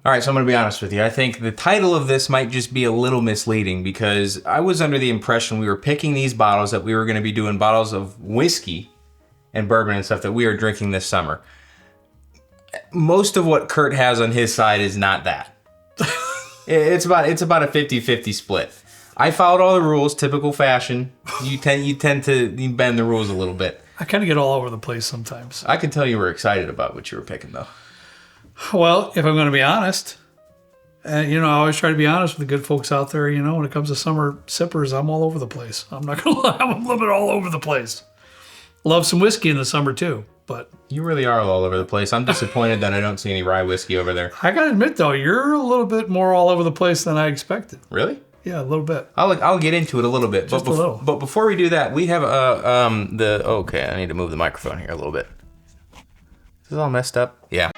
All right, so I'm going to be honest with you. I think the title of this might just be a little misleading because I was under the impression we were picking these bottles that we were going to be doing bottles of whiskey and bourbon and stuff that we are drinking this summer. Most of what Kurt has on his side is not that. It's about a 50-50 split. I followed all the rules, typical fashion. You tend to bend the rules a little bit. I kind of get all over the place sometimes. I could tell you were excited about what you were picking, though. Well, if I'm going to be honest, I always try to be honest with the good folks out there. When it comes to summer sippers, I'm all over the place. I'm not going to lie, I'm a little bit all over the place. Love some whiskey in the summer too, but you really are all over the place. I'm disappointed that I don't see any rye whiskey over there. I got to admit though, you're a little bit more all over the place than I expected. Really? Yeah, a little bit. I'll get into it a little bit. Just a little. But before we do that, we have okay, I need to move the microphone here a little bit. Is this all messed up? Yeah.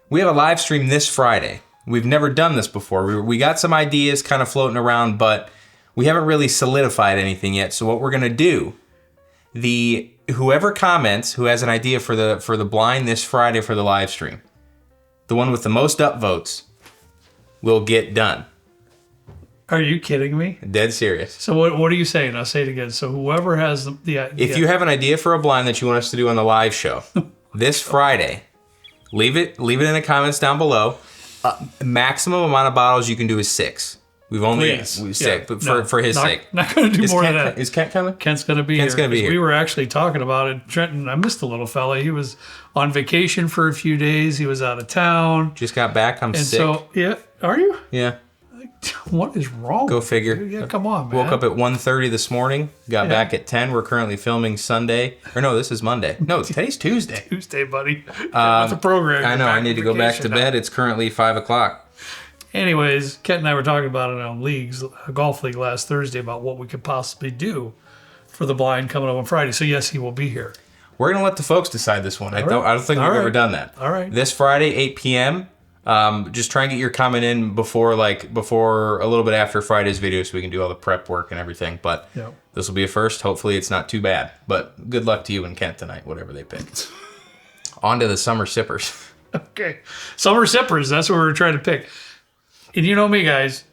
We have a live stream this Friday. We've never done this before. We got some ideas kind of floating around, but we haven't really solidified anything yet. So what we're gonna do, whoever comments, who has an idea for the blind this Friday for the live stream, the one with the most upvotes will get done. Are you kidding me? Dead serious. So what are you saying? I'll say it again. So whoever has the if you have an idea for a blind that you want us to do on the live show this Friday, leave it in the comments down below. Maximum amount of bottles you can do is 6. We've only six, but for his sake. Not going to do more than that. Is Kent coming? Kent's going to be here. We were actually talking about it. Trenton, I missed the little fella. He was on vacation for a few days. He was out of town. Just got back. I'm sick. So, yeah. Are you? Yeah. What is wrong? Go figure. Yeah, come on, man. Woke up at 1:30 this morning. Got back at 10. We're currently filming Sunday. Or no, this is Monday. No, today's Tuesday. Tuesday, buddy. What's the program? I know. I need to go back to bed. It's currently 5 o'clock. Anyways, Kent and I were talking about it on a golf league last Thursday about what we could possibly do for the blind coming up on Friday. So yes, he will be here. We're gonna let the folks decide this one. I don't think we've ever done that. All right. This Friday, 8 p.m. Just try and get your comment in before a little bit after Friday's video so we can do all the prep work and everything. But This will be a first. Hopefully it's not too bad. But good luck to you and Kent tonight, whatever they pick. On to the summer sippers. Okay. Summer sippers, that's what we're trying to pick. And you know me, guys,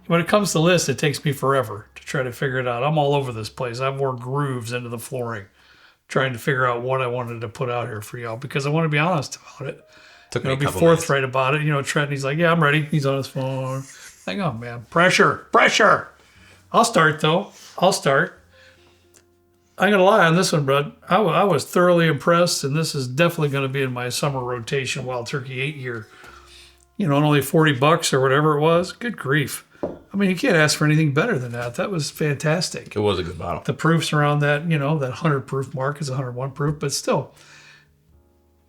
when it comes to lists, it takes me forever to try to figure it out. I'm all over this place. I've worked grooves into the flooring trying to figure out what I wanted to put out here for y'all because I want to be honest about it. Took me a couple be forthright about it. Trent, he's like, yeah, I'm ready. He's on his phone. Hang on, man. Pressure. I'll start, though. I'm going to lie on this one, bud. I was thoroughly impressed, and this is definitely going to be in my summer rotation Wild Turkey 8 year. Only $40 or whatever it was. Good grief. I mean, you can't ask for anything better than that. That was fantastic. It was a good bottle. The proofs around that, that 100 proof mark is 101 proof, but still,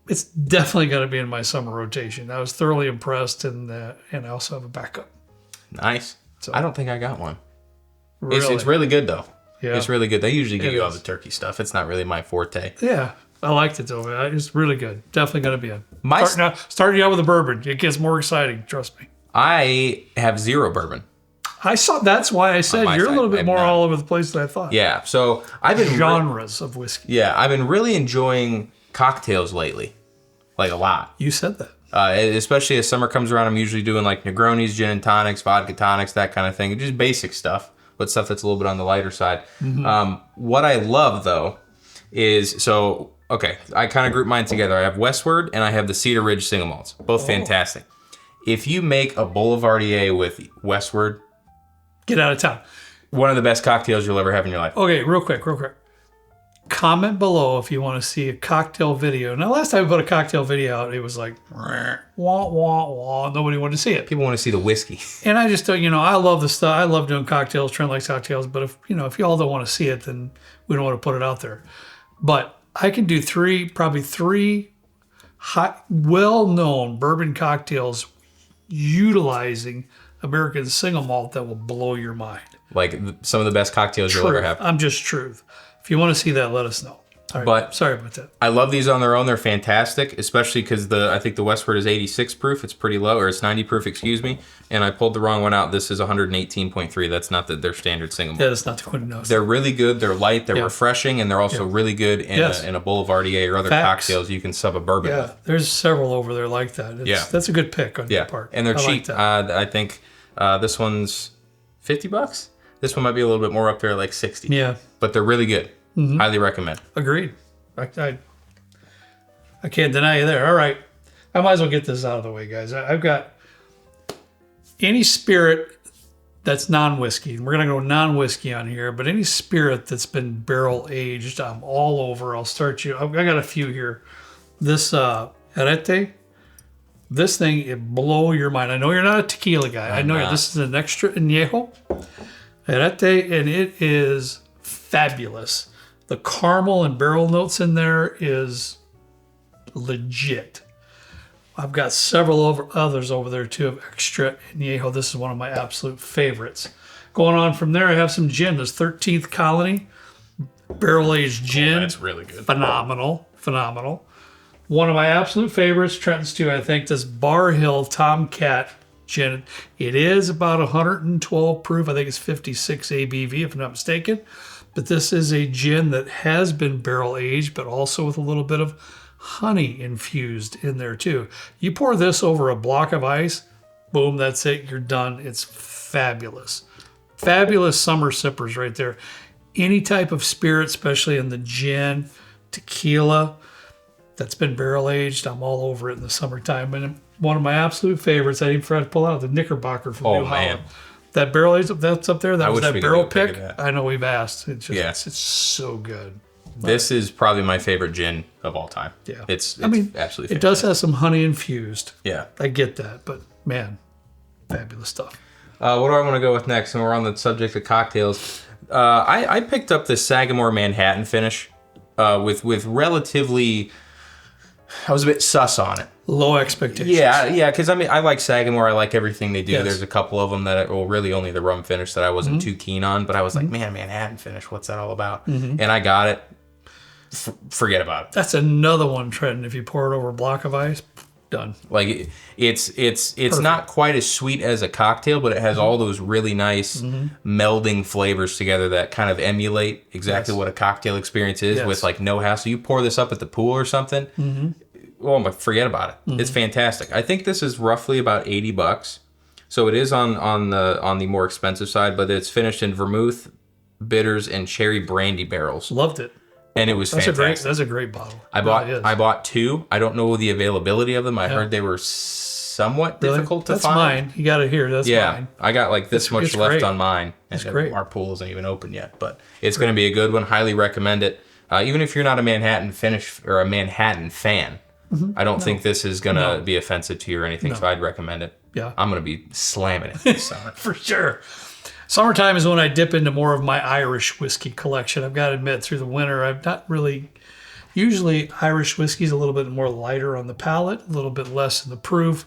it's definitely going to be in my summer rotation. I was thoroughly impressed, and I also have a backup. Nice. So, I don't think I got one. Really? It's really good, though. Yeah. It's really good. They usually give you all the turkey stuff. It's not really my forte. Yeah. I liked it, though. It's really good. Definitely going to be in. Starting out with a bourbon. It gets more exciting. Trust me. I have 0 bourbon. That's why I said you're a little bit more all over the place than I thought. Yeah. So I've been genres of whiskey. Yeah. I've been really enjoying cocktails lately. Like a lot. You said that. Especially as summer comes around, I'm usually doing like Negronis, gin and tonics, vodka tonics, that kind of thing. Just basic stuff, but stuff that's a little bit on the lighter side. Mm-hmm. What I love, though, is I kind of group mine together. I have Westward and I have the Cedar Ridge single malts. Both fantastic. If you make a Boulevardier with Westward, get out of town. One of the best cocktails you'll ever have in your life. Okay, real quick. Comment below if you want to see a cocktail video. Now, last time I put a cocktail video out, it was like, wah, wah, wah. Nobody wanted to see it. People want to see the whiskey. And I just don't, I love the stuff. I love doing cocktails. Trent likes cocktails. But if y'all don't want to see it, then we don't want to put it out there. But I can do probably three hot, well-known bourbon cocktails utilizing American single malt that will blow your mind. Like some of the best cocktails you'll ever have. I'm just truth. If you want to see that, let us know. All right. But sorry about that. I love these on their own. They're fantastic, especially because I think the Westward is 86 proof. It's pretty low, or it's 90 proof, excuse me. And I pulled the wrong one out. This is 118.3. That's not their standard single. Yeah, that's not the Quintanos. They're really good. They're light. They're refreshing, and they're also really good in a Boulevardier or other cocktails. You can sub a bourbon with. There's several over there like that. That's a good pick on your part. And they're cheap. Like I think this one's $50. This one might be a little bit more up there, like 60. Yeah, but they're really good. Mm-hmm. Highly recommend. Agreed. I can't deny you there. All right. I might as well get this out of the way, guys. I've got any spirit that's non-whiskey. We're going to go non-whiskey on here, but any spirit that's been barrel aged, I'm all over. I'll start you. I got a few here. This Arete, this thing, it blow your mind. I know you're not a tequila guy. I know this is an extra añejo. Arete, and it is fabulous. The caramel and barrel notes in there is legit. I've got several others over there too of extra añejo. This is one of my absolute favorites. Going on from there, I have some gin. This 13th Colony barrel aged gin. That's really good. Phenomenal. One of my absolute favorites, Trenton's too, I think, this Bar Hill Tomcat gin. It is about 112 proof. I think it's 56 ABV if I'm not mistaken. But this is a gin that has been barrel aged, but also with a little bit of honey infused in there too. You pour this over a block of ice, boom, that's it, you're done. It's fabulous. Fabulous summer sippers right there. Any type of spirit, especially in the gin, tequila, that's been barrel aged, I'm all over it in the summertime. And one of my absolute favorites, I even forgot to pull out, the Knickerbocker from New Holland. That barrel aged, that's up there. That was that barrel pick. I know we've asked. It's just, it's so good. This is probably my favorite gin of all time. Yeah, it's absolutely fantastic. It does have some honey infused. Yeah, I get that, but man, fabulous stuff. What do I want to go with next? And we're on the subject of cocktails. I picked up this Sagamore Manhattan finish with relatively. I was a bit sus on it. Low expectations. Yeah, because I mean, I like Sagamore. I like everything they do. Yes. There's a couple of them that, really only the rum finish that I wasn't too keen on. But I was like, man, Manhattan finish, what's that all about? And I got it. Forget about it. That's another one, Trenton. If you pour it over a block of ice, done. Like it's not quite as sweet as a cocktail, but it has all those really nice melding flavors together that kind of emulate exactly what a cocktail experience is with like no hassle. You pour this up at the pool or something. Oh, forget about it. It's fantastic. I think this is roughly about $80. So it is on the more expensive side, but it's finished in vermouth, bitters, and cherry brandy barrels. Loved it. And it was fantastic. That's a great bottle. I bought two. I don't know the availability of them. I heard they were somewhat difficult to find. That's mine. You got it here. That's mine. I got like this much left on mine. That's great. Our pool isn't even open yet, but it's going to be a good one. Highly recommend it. Even if you're not a Manhattan finish or a Manhattan fan, I don't think this is going to be offensive to you or anything, so I'd recommend it. Yeah. I'm going to be slamming it this summer. For sure. Summertime is when I dip into more of my Irish whiskey collection. I've got to admit, through the winter, I've not really... Usually, Irish whiskey is a little bit more lighter on the palate, a little bit less in the proof.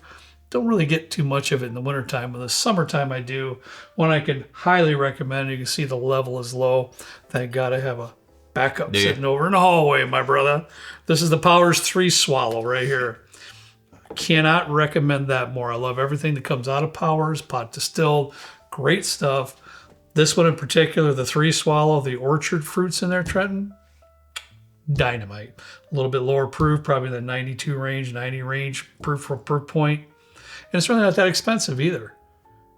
Don't really get too much of it in the wintertime. But the summertime, I do. One I can highly recommend. You can see the level is low. Thank God I have a backup sitting over in the hallway, my brother. This is the Powers 3 Swallow right here. I cannot recommend that more. I love everything that comes out of Powers, pot distilled. Great stuff. This one in particular, the 3 Swallow, the orchard fruits in there, Trenton, dynamite. A little bit lower proof, probably the 92 range, 90 range proof point. And it's really not that expensive either.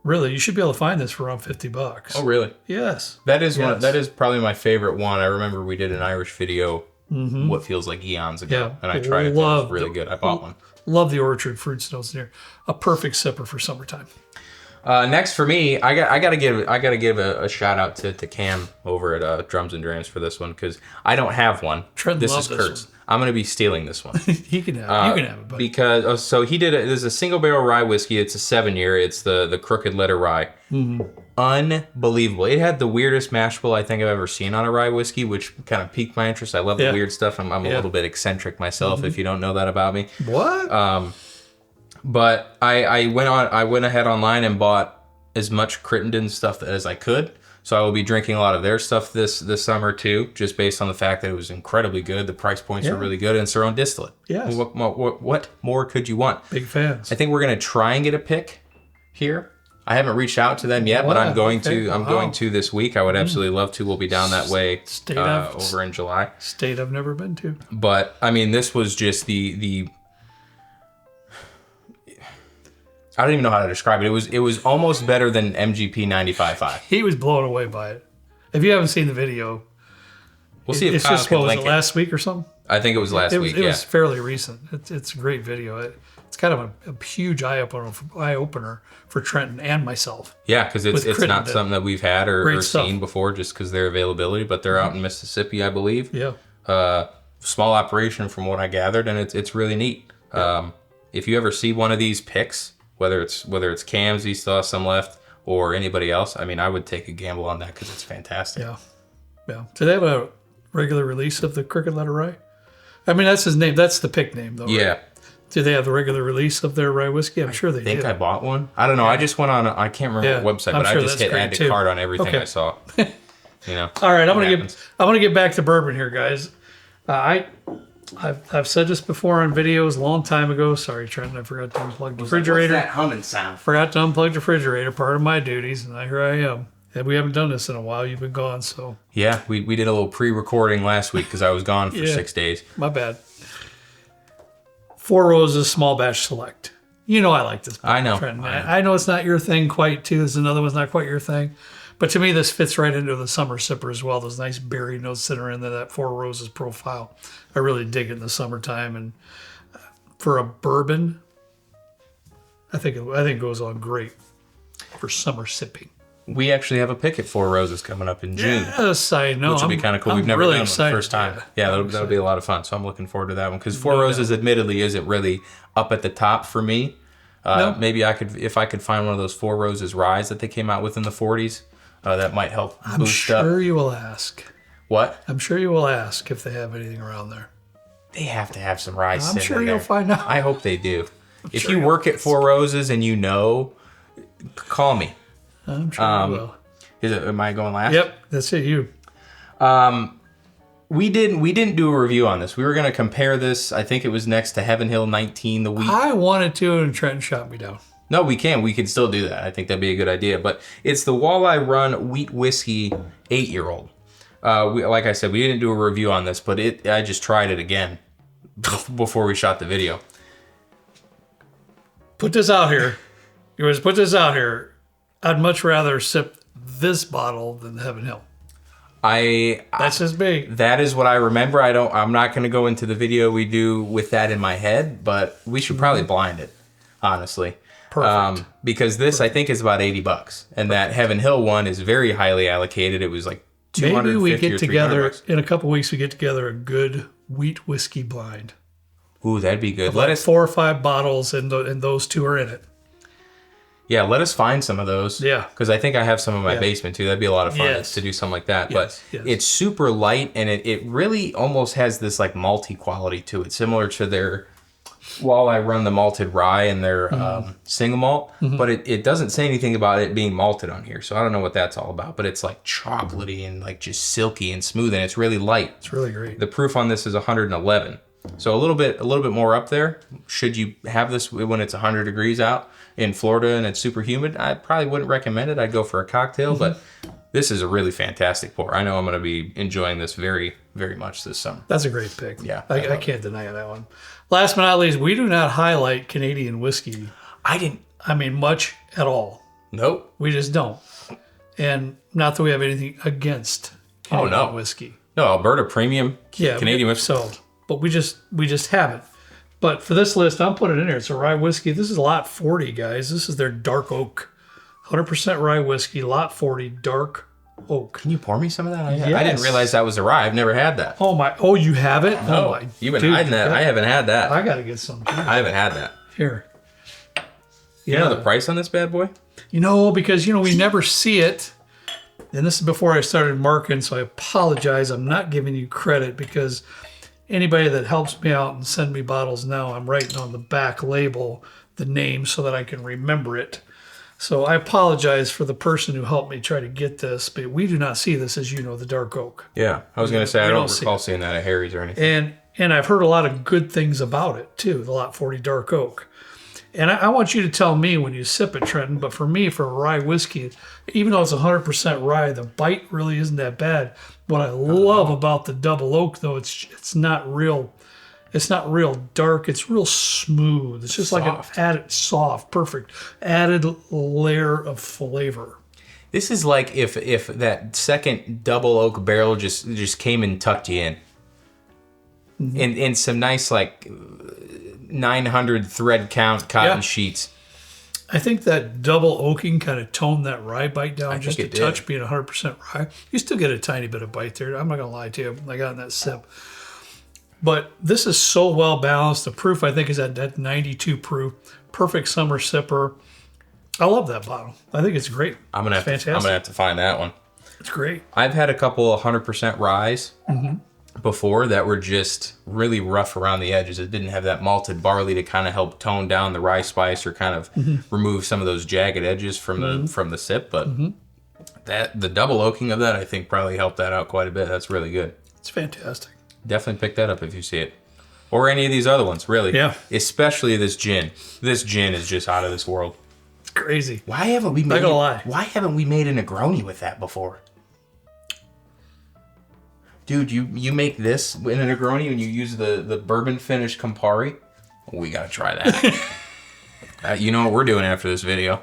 Really, you should be able to find this for around $50. Oh, really? Yes. That is that is probably my favorite one. I remember we did an Irish video what feels like eons ago, and I tried it. It was really good. I bought one. Love the orchard fruits notes in here. A perfect sipper for summertime. Next for me, I gotta give a shout out to Cam over at Drums and Drams for this one because I don't have one. This is Kurt's. I'm gonna be stealing this one. You can have it, buddy. Because so he did there's a single barrel rye whiskey. It's a 7-year. It's the Crooked Letter Rye. Unbelievable. It had the weirdest mash bill I think I've ever seen on a rye whiskey, which kind of piqued my interest. I love the weird stuff. I'm a little bit eccentric myself. If you don't know that about me. What? But I went ahead online and bought as much Crittenden stuff as I could. So I will be drinking a lot of their stuff this summer too, just based on the fact that it was incredibly good. The price points are really good, and it's their own distillate. Yes. What more could you want? Big fans. I think we're gonna try and get a pick here. I haven't reached out to them yet, but I'm going to. I'm going to this week. I would absolutely love to. We'll be down that way over in July. State I've never been to. But I mean, this was just the. I don't even know how to describe it. It was almost better than MGP 95.5. He was blown away by it. If you haven't seen the video, we'll see if it's Kyle just can what was link it, last week or something? I think it was last week. It was fairly recent. It's a great video. It's kind of a huge eye opener for Trenton and myself. Yeah, because it's not something that we've had or stuff. seen before, just because their availability. But they're out in Mississippi, I believe. Yeah. Small operation from what I gathered, and it's really neat. Yeah. If you ever see one of these picks, whether it's Cam's, he still has some left, or anybody else, I mean, I would take a gamble on that because it's fantastic. Yeah. Yeah. Do they have a regular release of the Crooked Letter Rye? I mean, that's his name. That's the pick name, though. Yeah. Right? Do they have the regular release of their rye whiskey? I'm sure they do. I think I bought one. I don't know. I just went on. I can't remember what website, but I just hit add to cart on everything I saw. You know. All right, I'm gonna get back to bourbon here, guys. I've said this before on videos a long time ago. Sorry, Trenton, I forgot to unplug the refrigerator. What's that humming sound? Forgot to unplug the refrigerator. Part of my duties, and here I am. And we haven't done this in a while. You've been gone, so. Yeah, we did a little pre-recording last week because I was gone for 6 days. My bad. Four Roses Small Batch Select. You know I like this. I know. I know it's not your thing quite, too. There's another one's not quite your thing. But to me, this fits right into the summer sipper as well. Those nice berry notes that are in that Four Roses profile. I really dig it in the summertime. And for a bourbon, I think it goes on great for summer sipping. We actually have a pick at Four Roses coming up in June. Yes, I know. Which will be kind of cool. We've never really done it the first time. Yeah, that'll be a lot of fun. So I'm looking forward to that one. Because Four Roses admittedly isn't really up at the top for me. Maybe if I could find one of those Four Roses ryes that they came out with in the 40s, that might help boost up. I'm sure you will ask. What? I'm sure you will ask if they have anything around there. They have to have some ryes I'm sure you'll find out. I hope they do. If you work at Four Roses and you know, call me. I'm sure you will. Am I going last? Yep, that's it. You. We didn't do a review on this. We were going to compare this. I think it was next to Heaven Hill 19, the wheat. I wanted to, and Trenton shot me down. No, we can. We can still do that. I think that'd be a good idea. But it's the Walleye Run Wheat Whiskey 8-year-old. Like I said, we didn't do a review on this, but I just tried it again before we shot the video. Put this out here. You want to put this out here. I'd much rather sip this bottle than Heaven Hill. That's just me. That is what I remember. I'm not going to go into the video we do with that in my head, but we should probably blind it, honestly. Perfect. Because this I think is about $80, and that Heaven Hill one is very highly allocated. It was like $250 Maybe we get together $300. in a couple weeks. We get together a good wheat whiskey blind. Ooh, that'd be good. Let us 4 or 5 bottles, and those two are in it. Yeah, let us find some of those. Yeah. Because I think I have some in my basement too. That'd be a lot of fun Yes. to do something like that. Yes, But yes. it's super light, and it really almost has this like malty quality to it, similar to their Walleye Run the malted rye and their single malt. But it doesn't say anything about it being malted on here. So I don't know what that's all about. But it's like chocolatey and like just silky and smooth, and it's really light. It's really great. The proof on this is 111. So a little bit more up there. Should you have this when it's 100 degrees out in Florida and it's super humid, I probably wouldn't recommend it. I'd go for a cocktail, but this is a really fantastic pour. I know I'm going to be enjoying this very, very much this summer. That's a great pick. Yeah, I can't deny that one. Last but not least, we do not highlight Canadian whiskey. I mean, much at all. Nope. We just don't. And not that we have anything against Canadian whiskey. No, Alberta Premium Canadian whiskey. But we just haven't. But for this list, I'm putting it in here. It's a rye whiskey. This is lot 40, guys. This is their dark oak. 100% rye whiskey, lot 40, dark oak. Can you pour me some of that? Yes. I didn't realize that was a rye. I've never had that. Oh, my. Oh, you have it? No, Oh, my. You've been hiding that. I haven't had that. I got to get some. I haven't had that. Here. You know the price on this bad boy? Because, we never see it. And this is before I started marking, so I apologize. I'm not giving you credit because anybody that helps me out and send me bottles now, I'm writing on the back label the name so that I can remember it. So I apologize for the person who helped me try to get this, but we do not see this, as you know, the dark oak. Yeah, I was going to say, I We don't don't recall seeing that at Harry's or anything. And I've heard a lot of good things about it too, the Lot 40 dark oak. And I want you to tell me when you sip it, Trenton, but for me, for rye whiskey, even though it's 100% rye, the bite really isn't that bad. What I love about the double oak, though, it's not real dark. It's real smooth. It's just like an added soft, perfect added layer of flavor. This is like if that second double oak barrel just came and tucked you in. In some nice like 900 thread count cotton sheets. I think that double oaking kind of toned that rye bite down just a touch, being 100% rye. You still get a tiny bit of bite there. I'm not going to lie to you. I got in that sip. But this is so well balanced. The proof, I think, is at that 92 proof. Perfect summer sipper. I love that bottle. I think it's great. I'm gonna have to find that one. It's great. I've had a couple 100% ryes before that were just really rough around the edges. It didn't have that malted barley to kind of help tone down the rye spice or kind of remove some of those jagged edges from the sip. But the double oaking of that, I think, probably helped that out quite a bit. That's really good. It's fantastic. Definitely pick that up if you see it. Or any of these other ones, really. Yeah. Especially this gin. This gin is just out of this world. It's crazy. Why haven't we made a Negroni with that before? Dude, you make this in a Negroni and you use the bourbon finished Campari? We gotta try that. You know what we're doing after this video.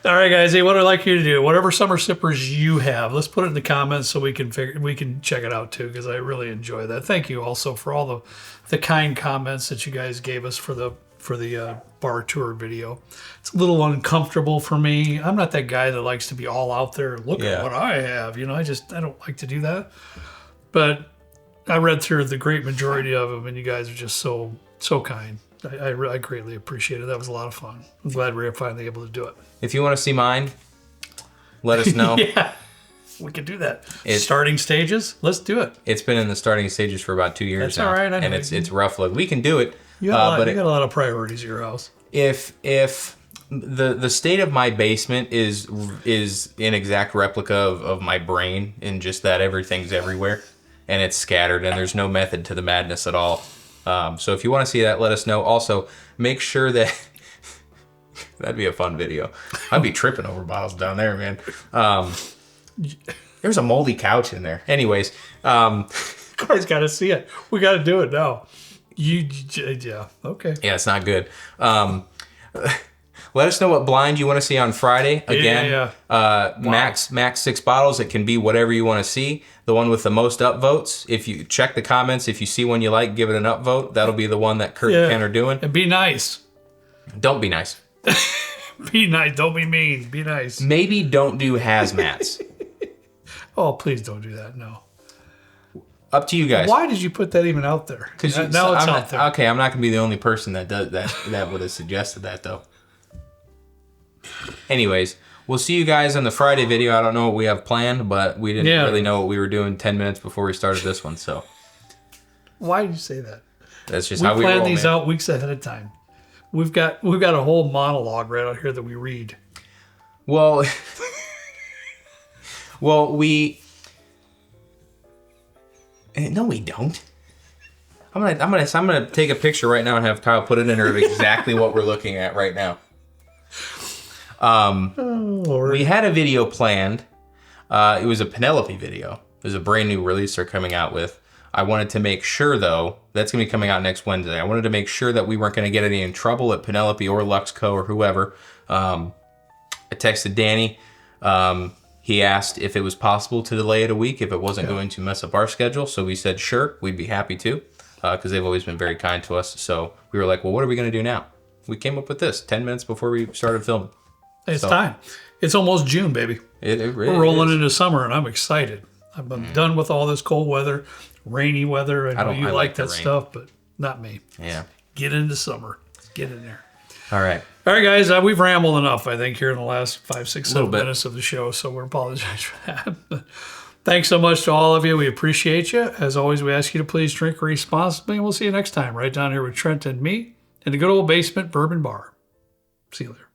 All right, guys. Hey, what I'd like you to do, whatever summer sippers you have, let's put it in the comments so we can check it out too, because I really enjoy that. Thank you also for all the kind comments that you guys gave us for the bar tour video. It's a little uncomfortable for me. I'm not that guy that likes to be all out there. Look at what I have. I don't like to do that. But I read through the great majority of them, and you guys are just so kind. I greatly appreciate it. That was a lot of fun. I'm glad we were finally able to do it. If you want to see mine, let us know. Yeah, we can do that. Starting stages, let's do it. It's been in the starting stages for about 2 years That's now. all right. And it's rough. Look, we can do it. You got a lot of priorities at your house. If the state of my basement is an exact replica of my brain, in just that everything's everywhere and it's scattered and there's no method to the madness at all. So if you want to see that, let us know. Also, make sure that that'd be a fun video. I'd be tripping over bottles down there, man. There's a moldy couch in there. Anyways, guys got to see it. We got to do it now. Yeah, okay. Yeah, it's not good. Let us know what blind you want to see on Friday. Again, max 6 bottles. It can be whatever you want to see. The one with the most upvotes. If you check the comments, if you see one you like, give it an upvote. That'll be the one that Kurt and Ken are doing. And be nice. Don't be nice. Be nice. Don't be mean. Be nice. Maybe don't do hazmats. Oh, please don't do that. No. Up to you guys. Why did you put that even out there? Because now it's out there. Okay, I'm not going to be the only person that does that would have suggested that, though. Anyways, we'll see you guys on the Friday video. I don't know what we have planned, but we didn't really know what we were doing 10 minutes before we started this one. So why did you say that? That's just how we roll, plan these out weeks ahead of time. We've got a whole monologue right out here that we read. Well, no, we don't. I'm gonna take a picture right now and have Kyle put it in there of exactly what we're looking at right now. We had a video planned. It was a Penelope video. There's a brand new release they're coming out with. I wanted to make sure, though, that's going to be coming out next Wednesday. I wanted to make sure that we weren't going to get any in trouble at Penelope or Luxco or whoever. I texted Danny. He asked if it was possible to delay it a week if it wasn't going to mess up our schedule. So we said, sure, we'd be happy to, because they've always been very kind to us. So we were like, well, what are we going to do now? We came up with this 10 minutes before we started filming. It's time. It's almost June, baby. We're rolling into summer, and I'm excited. I'm done with all this cold weather, rainy weather. I know you like that stuff, but not me. Yeah. Get into summer. Get in there. All right. All right, guys. We've rambled enough, I think, here in the last 5, 6, 7 minutes of the show, so we apologize for that. But thanks so much to all of you. We appreciate you. As always, we ask you to please drink responsibly, and we'll see you next time right down here with Trent and me in the good old basement bourbon bar. See you later.